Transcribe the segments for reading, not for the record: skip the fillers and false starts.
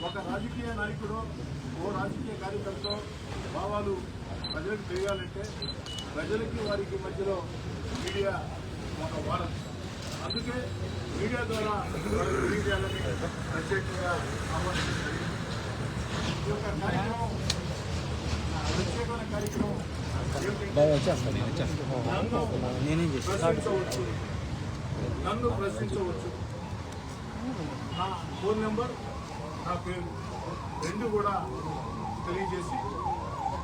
ఒక రాజకీయ నాయకుడు ఓ రాజకీయ కార్యకర్త భావాలు ప్రజలకు తెలియాలంటే ప్రజలకి వారికి మధ్యలో మీడియా ఒక వారం. అందుకే మీడియా ద్వారా మీడియాలని ప్రత్యేకంగా ఆహ్వానించారు. ఈ యొక్క కార్యక్రమం ప్రత్యేకమైన కార్యక్రమం నన్ను ప్రశ్నించవచ్చు. నా ఫోన్ నెంబర్, నా పేరు రెండు కూడా తెలియజేసి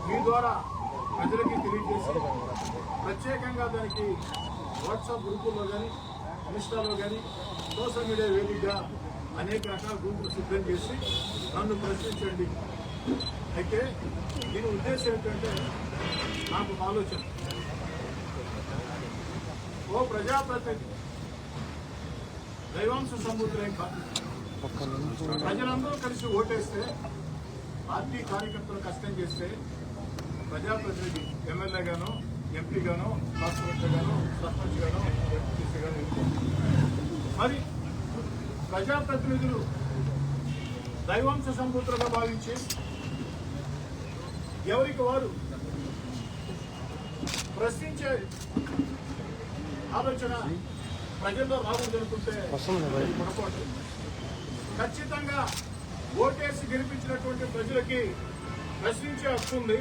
మీ ద్వారా ప్రజలకి తెలియజేసి ప్రత్యేకంగా దానికి వాట్సాప్ గ్రూపుల్లో కానీ ఇన్స్టాలో కానీ సోషల్ మీడియా వేదికగా అనేక రకాల గ్రూపులు సిద్ధం చేసి నన్ను ప్రశ్నించండి. అయితే దీని ఉద్దేశం ఏంటంటే నాకు ఆలోచన, ఓ ప్రజాప్రతినిధి దైవాంశ సంబూతులేం కాదు. ప్రజలందరూ కలిసి ఓటేస్తే, పార్టీ కార్యకర్తలు కష్టం చేస్తే ప్రజాప్రతినిధి ఎమ్మెల్యే గానో ఎంపీ గానో కార్పొరేటర్ గానో సర్పంచ్ గానో ఎంపీసీ గానో మరి ప్రజాప్రతినిధులు దైవాంశ సంబూతులుగా భావించి ఎవరికి వారు ప్రశ్నించే ఆలోచన ప్రజల్లో రాకూడదనుకుంటే పొరపాటు. ఖచ్చితంగా ఓటేసి గెలిపించినటువంటి ప్రజలకి ప్రశ్నించే హక్కు ఉంది,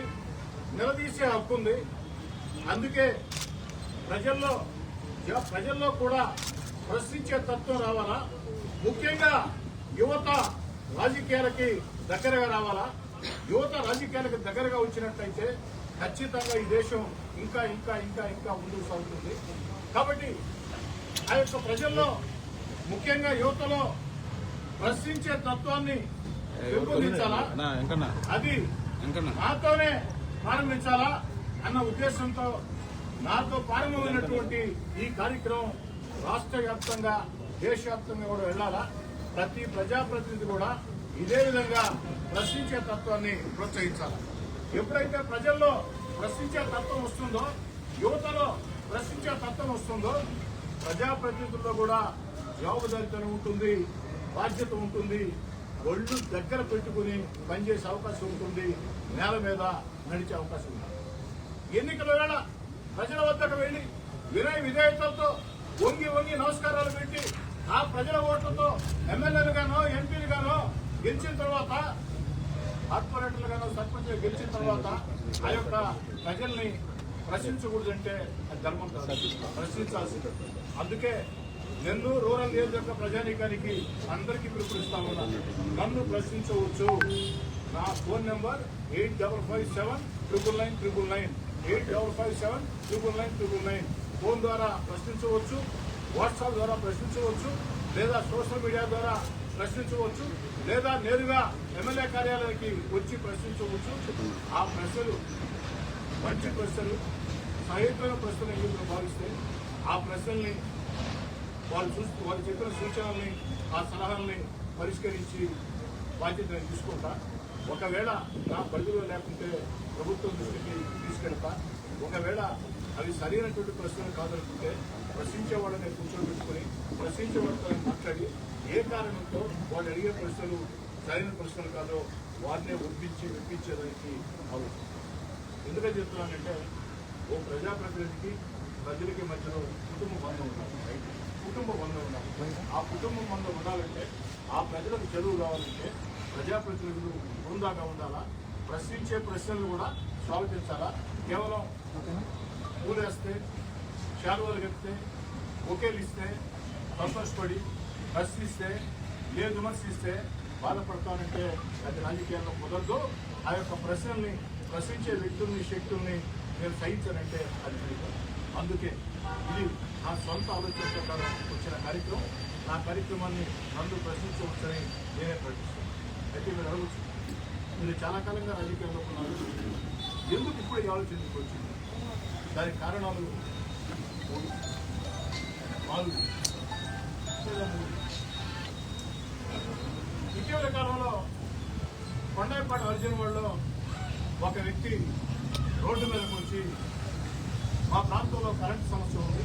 నిలదీసే హక్కు ఉంది. అందుకే ప్రజల్లో కూడా ప్రశ్నించే తత్వం రావాలా. ముఖ్యంగా యువత రాజకీయాలకి దగ్గరగా రావాలా. యువత రాజకీయాలకు దగ్గరగా వచ్చినట్లయితే ఖచ్చితంగా ఈ దేశం ఇంకా ఇంకా ఇంకా ఇంకా ముందుకు సాగుతుంది. కాబట్టి ఆ యొక్క ప్రజల్లో ముఖ్యంగా యువతలో ప్రశ్నించే తత్వాన్ని పెంపొందించాలా, అది నాతోనే ప్రారంభించాలా అన్న ఉద్దేశంతో నాతో ప్రారంభమైనటువంటి ఈ కార్యక్రమం రాష్ట్ర వ్యాప్తంగా దేశవ్యాప్తంగా కూడా వెళ్లాలా. ప్రతి ప్రజాప్రతినిధి కూడా ఇదే విధంగా ప్రశ్నించే తత్వాన్ని ప్రోత్సహించాలి. ఎప్పుడైతే ప్రజల్లో ప్రశ్నించే తత్వం వస్తుందో, యువతలో ప్రశ్నించే తత్వం వస్తుందో, ప్రజాప్రతినిధుల్లో కూడా జవాబుదారీతనం ఉంటుంది, బాధ్యత ఉంటుంది, ఒళ్ళు దగ్గర పెట్టుకుని పనిచేసే అవకాశం ఉంటుంది, నేల మీద నడిచే అవకాశం ఉంటుంది. ఎన్నికల వేళ ప్రజల వద్దకు వెళ్లి వినయ విధేయతలతో వంగి వంగి నమస్కారాలు పెట్టి ఆ ప్రజల ఓట్లతో ఎమ్మెల్యేలు గానో ఎంపీలు గానో గెలిచిన తర్వాత, కార్పొరేటర్లు గానో సర్పంచ్ గెలిచిన తర్వాత ఆ యొక్క ప్రజల్ని ప్రశ్నించకూడదంటే ధర్మం ప్రశ్నించాల్సింది. అందుకే నెల్లూరు రూరల్ నియోజకవర్గ ప్రజానీకానికి అందరికీ పిలుపునిస్తా ఉన్నాను. నన్ను ప్రశ్నించవచ్చు. నా ఫోన్ నెంబర్ 85579999 85579999. ఫోన్ ద్వారా ప్రశ్నించవచ్చు, వాట్సాప్ ద్వారా ప్రశ్నించవచ్చు, లేదా సోషల్ మీడియా ద్వారా ప్రశ్నించవచ్చు, లేదా నేరుగా ఎమ్మెల్యే కార్యాలయానికి వచ్చి ప్రశ్నించవచ్చు. ఆ ప్రశ్నలు మంచి ప్రశ్నలు, సహేతులైన ప్రశ్నలు ఏదో భావిస్తే ఆ ప్రశ్నల్ని వాళ్ళు చెప్పిన సూచనల్ని, ఆ సలహాలని పరిష్కరించి బాధ్యత నేను తీసుకుంటా. ఒకవేళ నా పరిధిలో లేకుంటే ప్రభుత్వం దృష్టికి తీసుకెళ్తా. ఒకవేళ అవి సరైనటువంటి ప్రశ్నలు కాదనుకుంటే ప్రశ్నించే వాళ్ళని కూర్చోబెట్టుకుని ప్రశ్నించే వాళ్ళతో మాట్లాడి ఏ కారణంతో వాళ్ళు అడిగే ప్రశ్నలు సరైన ప్రశ్నలు కాదో వారినే విప్పించేదానికి ఆలోచన. ఎందుకని చెప్తున్నానంటే, ఓ ప్రజాప్రతినిధికి ప్రజలకి మధ్యలో కుటుంబ బంధం ఉండాలి. కుటుంబ బంధం ఉండాలి. ఆ కుటుంబ బంధం ఉండాలంటే, ఆ ప్రజలకు చదువు కావాలంటే ప్రజాప్రతినిధులు బృందాగా ఉండాలా. ప్రశ్నించే ప్రశ్నలు కూడా స్వాగతించాలా. కేవలం పూలేస్తే, శాలువాలు కడితే, ఒకేలు ఇస్తే సంతోషపడి ప్రశ్నిస్తే, లేదు విమర్శిస్తే బాధపడతానంటే అది రాజకీయాల్లో కుదరదు. ఆ యొక్క ప్రశ్నల్ని ప్రశ్నించే వ్యక్తుల్ని, శక్తుల్ని నేను సహించానంటే అది జరుగుతుంది. అందుకే ఇది నా సొంత ఆలోచన ప్రకారం వచ్చిన కార్యక్రమం. నా కార్యక్రమాన్ని నన్ను ప్రశ్నించవచ్చని నేనే ప్రకటిస్తాను. అయితే మీరు అడగచ్చు, మీరు చాలా కాలంగా రాజకీయాల్లో ఉన్నారు, ఎందుకు ఇప్పుడు ఈ ఆలోచన వచ్చింది? దానికి కారణాలు 4. ఇటీవల కాలంలో కొండాయిపాటి అర్జున్ వాళ్ళలో ఒక వ్యక్తి రోడ్డు మీదకి వచ్చి మా ప్రాంతంలో కరెంటు సమస్య ఉంది,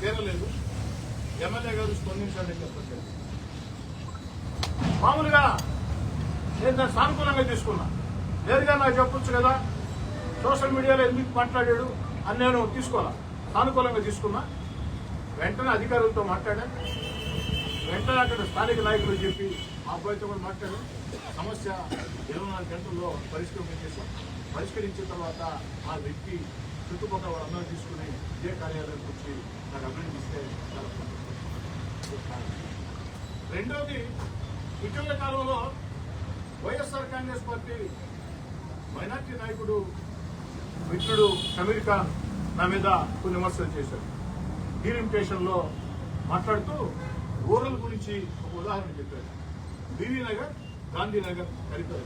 తీరలేదు, ఎమ్మెల్యే గారు స్పందించాలని చెప్పట్లేదు. మామూలుగా నేను దాన్ని సానుకూలంగా తీసుకున్నా. నేరుగా నాకు చెప్పొచ్చు కదా, సోషల్ మీడియాలో ఎందుకు మాట్లాడాడు అని నేను తీసుకోవాలా, సానుకూలంగా తీసుకున్నా. వెంటనే అధికారులతో మాట్లాడాను, వెంటనే అక్కడ స్థానిక నాయకులు చెప్పి మా అబ్బాయితో కూడా మాట్లాడాను. సమస్య 24 గంటల్లో పరిష్కరించిన తర్వాత ఆ వ్యక్తి చుట్టుపక్కల వాళ్ళందరూ తీసుకుని ఇదే కార్యాలయానికి వచ్చి నాకు అభినందిస్తే చాలా రెండోది, ఇటీవల కాలంలో వైఎస్ఆర్ కాంగ్రెస్ పార్టీ మైనార్టీ నాయకుడు మిత్రుడు సమీర్ ఖాన్ నా మీద కొన్ని విమర్శలు చేశారు. డీలిమిటేషన్లో మాట్లాడుతూ రూరల్ గురించి ఒక ఉదాహరణ చెప్పారు. బీవీ నగర్, గాంధీనగర్ కలిపి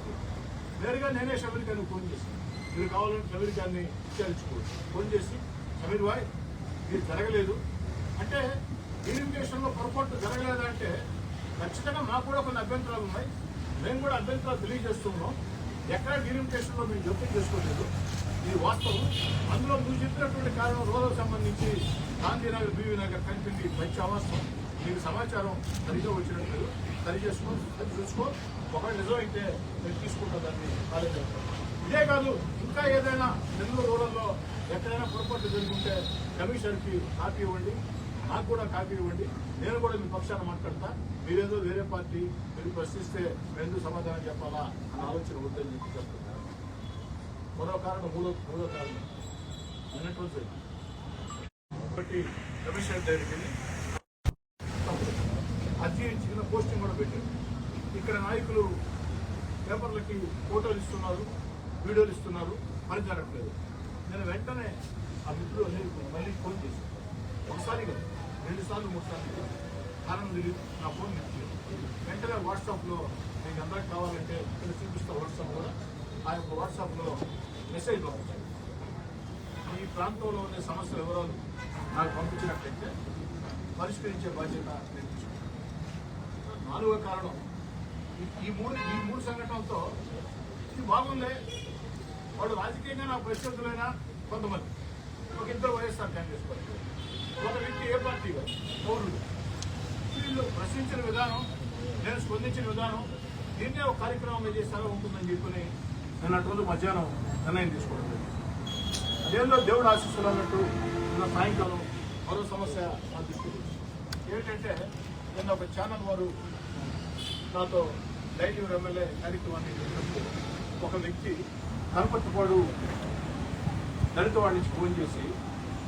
నేరుగా నేనే సమీర్ ఖాన్ ఫోన్ చేశాను. మీరు కావాలంటే సమీర్ ఖాన్ని విచారించుకోవచ్చు. ఫోన్ చేసి సమీర్ భాయ్ ఇది జరగలేదు అంటే, డీలిమిటేషన్లో పొరపాటు జరగలేదంటే ఖచ్చితంగా మాకు కూడా కొన్ని అభ్యంతరాలు ఉన్నాయి, మేము కూడా అభ్యంతరాలు తెలియజేస్తున్నాం. ఎక్కడ డీలిమిటేషన్లో మేము జోక్యం చేసుకోలేదు, ఇది వాస్తవం. అందులో నువ్వు చెప్పినటువంటి కారణం రూరల్ సంబంధించి గాంధీనగర్, బీవీ నగర్ కలిపింది మంచి అవసరం. నీకు సమాచారం సరిగ్గా వచ్చినట్లేదు, సరి చేసుకో, అది చూసుకో. ఒకవేళ నిజం అయితే నేను తీసుకుంటా దాన్ని కాలేజ్. ఇదే కాదు, ఇంకా ఏదైనా నెల్లూరు రూరల్లో ఎక్కడైనా పొరపాటు జరుగుతుంటే కమిషనర్కి కాపీ ఇవ్వండి, నాకు కూడా కాపీ ఇవ్వండి. నేను కూడా మీ పక్షాన మాట్లాడతా. మీరేదో వేరే పార్టీ మీరు ప్రశ్నిస్తే మేము సమాధానం చెప్పాలా అన్న ఆలోచన వద్దని చెప్పి చెప్తున్నారు. మరో కారణం, మూడో కారణం అన్నట్టు ఒకటి కమిషనర్ దగ్గరికి అర్జీ ఇచ్చిన పోస్టింగ్ కూడా పెట్టారు. ఇక్కడ నాయకులు పేపర్లకి ఫోటోలు ఇస్తున్నారు, వీడియోలు ఇస్తున్నారు, పని జరగట్లేదు. నేను వెంటనే ఆ మిత్రులు మళ్ళీ ఫోన్ చేశాను. ఒకసారి 2 సార్లు 3 సార్లు కారణం తెలియదు, నా ఫోన్ ఇచ్చారు. వెంటనే వాట్సాప్లో మీకు అందరికి కావాలంటే ఇక్కడ చూపిస్తా, వాట్సాప్ కూడా ఆ యొక్క వాట్సాప్లో మెసేజ్ పంపించాను. ఈ ప్రాంతంలో ఉండే సమస్యల వివరాలు నాకు పంపించినట్లయితే పరిష్కరించే బాధ్యత నేను తీసుకుంటాను. 4వ కారణం, ఈ మూడు సంఘటనలతో ఇది బాగుంది. వాడు రాజకీయంగా నా ప్రత్యర్థులైనా కొంతమంది, ఒక 2 వైఎస్ఆర్ కాంగ్రెస్ పార్టీ, ఒక వ్యక్తి ఏ పార్టీ పౌరులు, వీళ్ళు ప్రశ్నించిన విధానం, నేను స్పందించిన విధానం, దీన్నే ఒక కార్యక్రమం చేసేలా ఉంటుందని చెప్పి నేను అటు రోజు మధ్యాహ్నం నిర్ణయం తీసుకోవడం జరిగింది. అదేందో దేవుడు ఆశీస్సులు అన్నట్టు నిన్న సాయంకాలం మరో సమస్య నా దృష్టికి ఏమిటంటే, నిన్న ఒక ఛానల్ వారు నాతో డైలీ ఎమ్మెల్యే కార్యక్రమాన్ని చేసినప్పుడు ఒక వ్యక్తి కనపర్తిపాడు దళిత వాళ్ళ నుంచి ఫోన్ చేసి,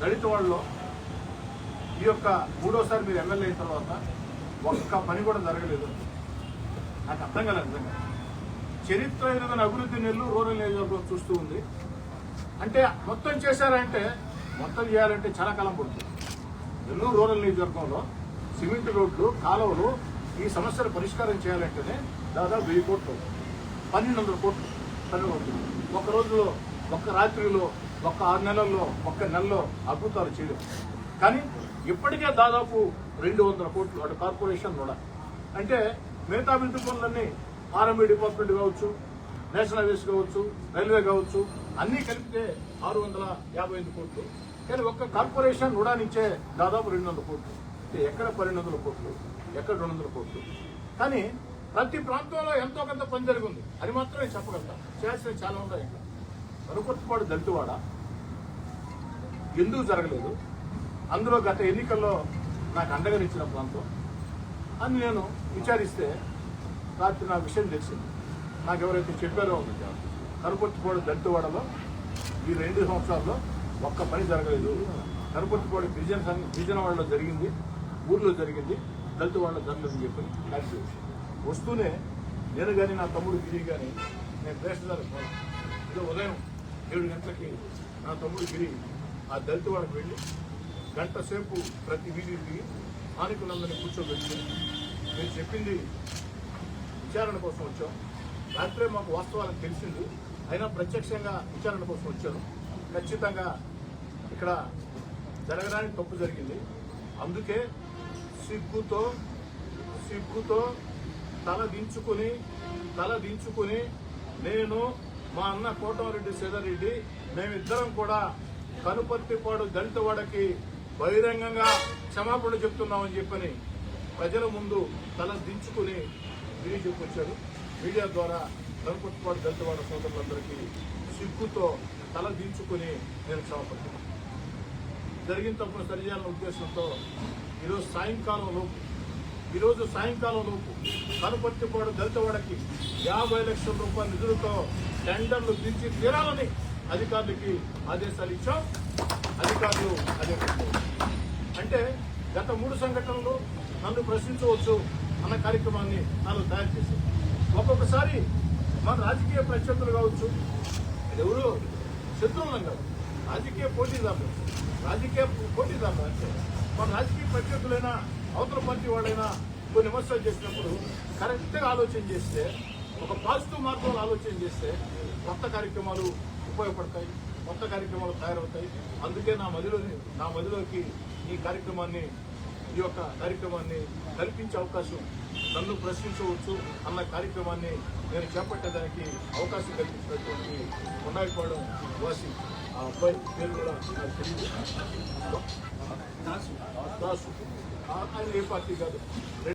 దళిత వాళ్ళలో ఈ యొక్క 3వసారి మీరు ఎమ్మెల్యే అయిన తర్వాత ఒక్క పని కూడా జరగలేదు. నాకు అర్థం కాలేదు. నిజంగా చరిత్ర ఎదుగుతున్న అభివృద్ధి నెల్లూరు రూరల్ నియోజకవర్గం చూస్తూ ఉంది. అంటే మొత్తం చేశారంటే, మొత్తం చేయాలంటే చాలా కాలం పడుతుంది. నెల్లూరు రూరల్ నియోజకవర్గంలో సిమెంట్ రోడ్లు, కాలువలు, ఈ సమస్యలు పరిష్కారం చేయాలంటేనే దాదాపు 1000 కోట్లు, 1200 కోట్లు పని అవుతుంది. ఒక రోజులో, ఒక్క రాత్రిలో, ఒక్క 6 నెలల్లో, ఒక్క నెలలో అద్భుతాలు చేయడం. కానీ ఇప్పటికే దాదాపు 200 కోట్లు అటు కార్పొరేషన్ కూడా. అంటే మిగతా అభివృద్ధి పనులన్నీ ఆర్ఎంబీ డిపార్ట్మెంట్ కావచ్చు, నేషనల్ హైవేస్ కావచ్చు, రైల్వే కావచ్చు, అన్నీ కలిపితే 655 కోట్లు. కానీ ఒక్క కార్పొరేషన్ కూడా నుంచే దాదాపు 200 కోట్లు. ఎక్కడ 1200 కోట్లు, ఎక్కడ 200 కోట్లు. కానీ ప్రతి ప్రాంతంలో ఎంతో కొంత పని జరిగింది, అది మాత్రం నేను చెప్పగలుగుతా. చేయాల్సినవి చాలా ఉన్నాయి. ఇక్కడ వరకొట్టుపాడు దళితవాడ ఎందుకు జరగలేదు, అందులో గత ఎన్నికల్లో నాకు అండగా ఇచ్చిన ప్రాంతం అని నేను విచారిస్తే రాత్రి నా విషయం తెలిసింది. నాకు ఎవరైతే చెప్పారో కనుపర్తిపాడు దళితవాడలో ఈ 2 సంవత్సరాల్లో ఒక్క పని జరగలేదు. కనుపర్తిపాడు గిరిజన వాళ్ళలో జరిగింది, ఊర్లో జరిగింది, దళిత వాళ్ళ జరగదని చెప్పి కలిసి వస్తూనే నేను కానీ నా తమ్ముడు గిరి కానీ నేను ప్రేక్షదానికి పోను. ఇదో ఉదయం 7 గంటలకి నా తమ్ముడు గిరి ఆ దళిత వాళ్ళకి వెళ్ళి గంట సేపు ప్రతి వీధి దిగి స్థానికులందరినీ కూర్చోబెట్టి, మీరు చెప్పింది విచారణ కోసం వచ్చాం, రాత్రే మాకు వాస్తవాలకు తెలిసింది, అయినా ప్రత్యక్షంగా విచారణ కోసం వచ్చాను. ఖచ్చితంగా ఇక్కడ జరగడానికి తప్పు జరిగింది, అందుకే సిగ్గుతో తల దించుకుని నేను, మా అన్న కోటమిరెడ్డి శ్రీధర్రెడ్డి, మేమిద్దరం కూడా కనుపర్తిపాడు దళితవాడకి బహిరంగంగా క్షమాపణ చెప్తున్నామని చెప్పని ప్రజల ముందు తల దించుకుని తెలియజెప్పొచ్చారు. మీడియా ద్వారా కనుపట్టుబాటు దళితవాడ సోదరులందరికీ సిగ్గుతో తల దించుకుని నేను క్షమపడ్డాను. జరిగిన తప్పును సరిచేయాలన్న ఉద్దేశంతో ఈరోజు సాయంకాలంలోపు కనుపర్తిపాడు దళితవాడకి 50 లక్షల రూపాయల నిధులతో టెండర్లు పిలిచి తీరాలని అధికారులకి ఆదేశాలు ఇచ్చాం. అధికారులు అదే అంటే గత 3 సంఘటనలు నన్ను ప్రశ్నించవచ్చు అన్న కార్యక్రమాన్ని నన్ను తయారు చేశారు. ఒక్కొక్కసారి మన రాజకీయ ప్రత్యర్థులు కావచ్చు, ఎవరు శత్రువులం కాదు, రాజకీయ పోటీదారులు అంటే మన రాజకీయ ప్రత్యర్థులైనా అవతల పార్టీ వాళ్ళైనా కొన్ని విమర్శలు చేసినప్పుడు కరెక్ట్గా ఆలోచన చేస్తే, ఒక పాజిటివ్ మార్గంలో ఆలోచన చేస్తే కొత్త కార్యక్రమాలు ఉపయోగపడతాయి, కొత్త కార్యక్రమాలు తయారవుతాయి. అందుకే నా మదిలోకి ఈ యొక్క కార్యక్రమాన్ని కల్పించే అవకాశం, నన్ను ప్రశ్నించవచ్చు అన్న కార్యక్రమాన్ని నేను చేపట్టేదానికి అవకాశం కల్పించినటువంటి ఉన్నాయిపాడు వాసి ఆ అబ్బాయి పేరు కూడా నాకు తెలియదు, దాసు. ఆయన ఏ పార్టీ కాదు.